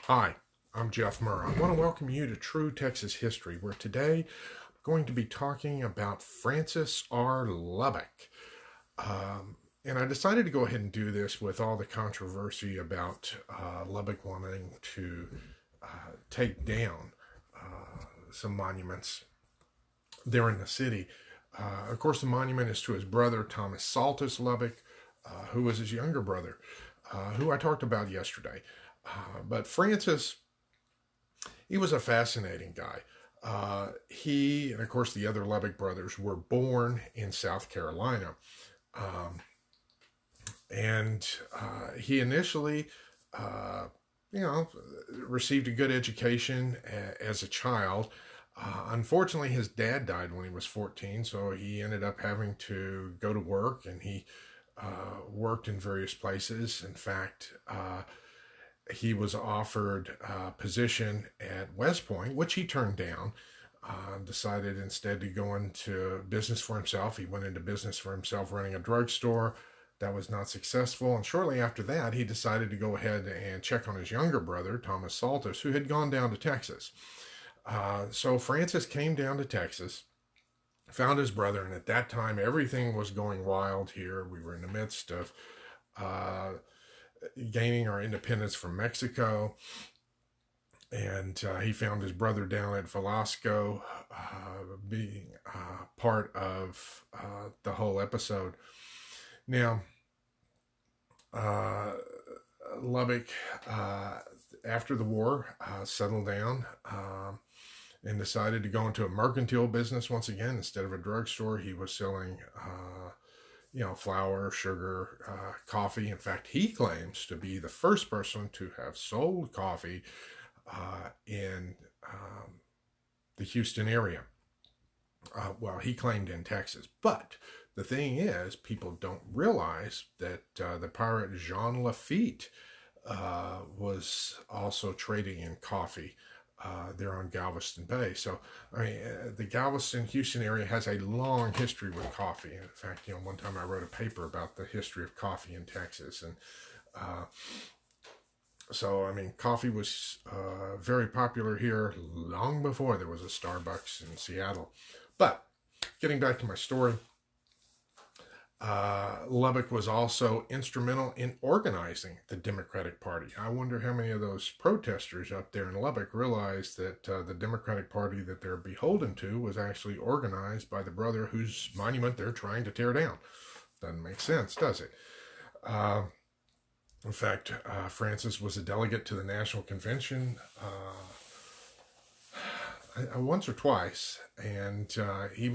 Hi, I'm Jeff Murr. I want to welcome you to True Texas History, where today I'm going to be talking about Francis R. Lubbock. And I decided to go ahead and do this with all the controversy about Lubbock wanting to take down some monuments there in the city. Of course, the monument is to his brother, Thomas Saltus Lubbock, who was his younger brother, who I talked about yesterday. But Francis, he was a fascinating guy. He and of course the other Lubbock brothers were born in South Carolina, um, and he initially, uh, you know, received a good education as a child. Unfortunately, his dad died when he was 14, so he ended up having to go to work, and he worked in various places. In fact, he was offered a position at West Point, which he turned down. Decided instead to go into business for himself. He went into business for himself running a drugstore. That was not successful. And shortly after that, he decided to go ahead and check on his younger brother, Thomas Saltus, who had gone down to Texas. So Francis came down to Texas, found his brother, and at that time, everything was going wild here. We were in the midst of gaining our independence from Mexico, and he found his brother down at Velasco, being part of the whole episode. Now, uh, Lubbock, after the war, settled down and decided to go into a mercantile business once again. Instead of a drugstore, he was selling flour, sugar, coffee. In fact, he claims to be the first person to have sold coffee in the Houston area. Well, he claimed in Texas. But the thing is, people don't realize that the pirate Jean Lafitte was also trading in coffee there on Galveston Bay. So, I mean, the Galveston, Houston area has a long history with coffee. In fact, one time I wrote a paper about the history of coffee in Texas. And so, I mean, coffee was very popular here long before there was a Starbucks in Seattle. But getting back to my story, Lubbock was also instrumental in organizing the Democratic Party. I wonder how many of those protesters up there in Lubbock realized that the Democratic Party that they're beholden to was actually organized by the brother whose monument they're trying to tear down. Doesn't make sense, does it? In fact, Francis was a delegate to the National Convention once or twice, and he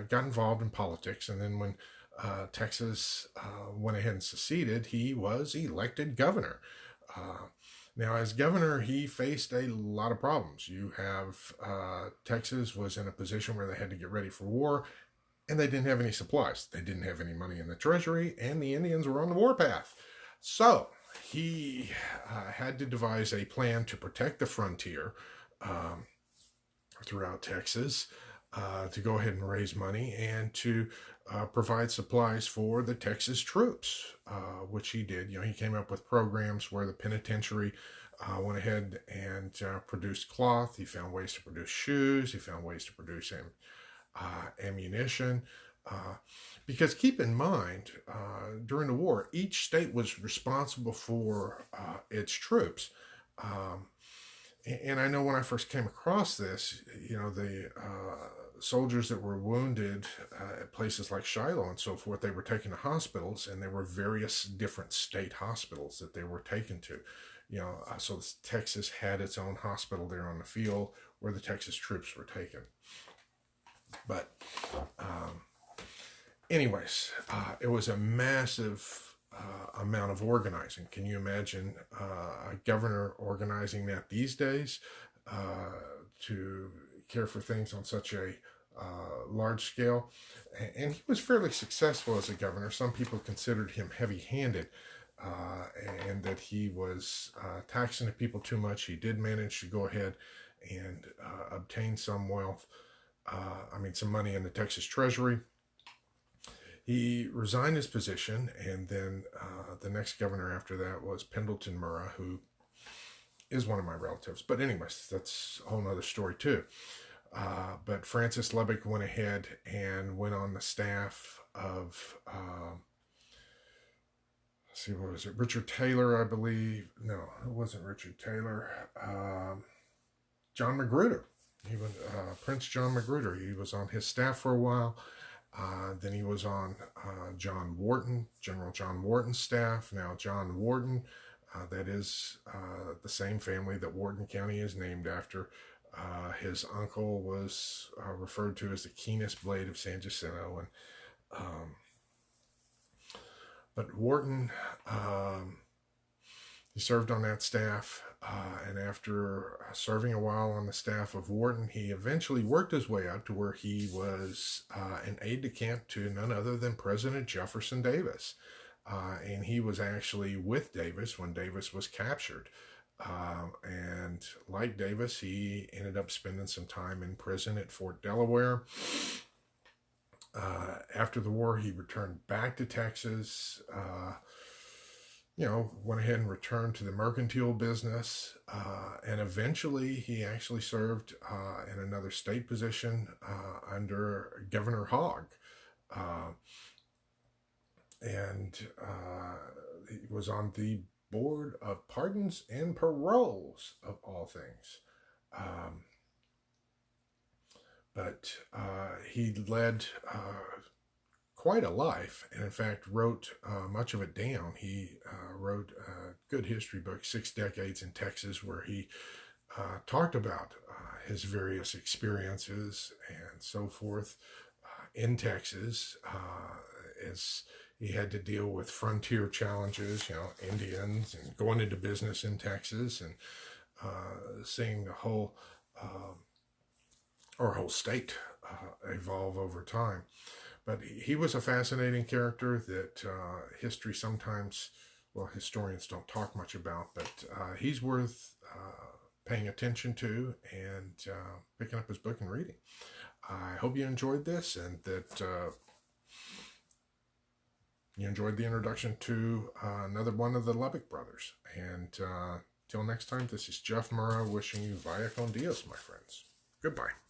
got involved in politics. And then when Texas went ahead and seceded, he was elected governor. Now, as governor, he faced a lot of problems. You have Texas was in a position where they had to get ready for war, and they didn't have any supplies. They didn't have any money in the treasury, and the Indians were on the warpath. So he had to devise a plan to protect the frontier throughout Texas, to go ahead and raise money and to provide supplies for the Texas troops, which he did. He came up with programs where the penitentiary went ahead and produced cloth. He found ways to produce shoes. He found ways to produce ammunition. Because keep in mind, during the war, each state was responsible for its troops. And I know when I first came across this, the soldiers that were wounded at places like Shiloh and so forth, they were taken to hospitals, and there were various different state hospitals that they were taken to. So Texas had its own hospital there on the field where the Texas troops were taken. But anyways, it was a massive amount of organizing. Can you imagine a governor organizing that these days to care for things on such a large scale? And he was fairly successful as a governor. Some people considered him heavy-handed, and that he was taxing the people too much. He did manage to go ahead and obtain some wealth, some money in the Texas Treasury. He resigned his position, and then the next governor after that was Pendleton Murrah, who is one of my relatives. But anyways, that's a whole nother story too. But Francis Lubbock went ahead and went on the staff of, let's see, what was it? Richard Taylor, I believe. No, it wasn't Richard Taylor. John Magruder. He was Prince John Magruder. He was on his staff for a while. Then he was on John Wharton, General John Wharton's staff. Now, John Wharton, that is the same family that Wharton County is named after. His uncle was referred to as the keenest blade of San Jacinto. But Wharton, he served on that staff, and after serving a while on the staff of Wharton, he eventually worked his way up to where he was an aide-de-camp to none other than President Jefferson Davis. And he was actually with Davis when Davis was captured. And like Davis, he ended up spending some time in prison at Fort Delaware. After the war, he returned back to Texas, went ahead and returned to the mercantile business. And eventually he actually served in another state position under Governor Hogg. And he was on the Board of Pardons and Paroles, of all things. But he led quite a life, and in fact wrote much of it down. He wrote a good history book, 6 Decades in Texas, where he talked about his various experiences and so forth in Texas, as he had to deal with frontier challenges, Indians, and going into business in Texas, and seeing the whole state evolve over time. But he was a fascinating character that history sometimes, historians don't talk much about, but he's worth paying attention to and picking up his book and reading. I hope you enjoyed this, and that you enjoyed the introduction to another one of the Lubbock brothers. And till next time, this is Jeff Murrah wishing you vaya con Dios, my friends. Goodbye.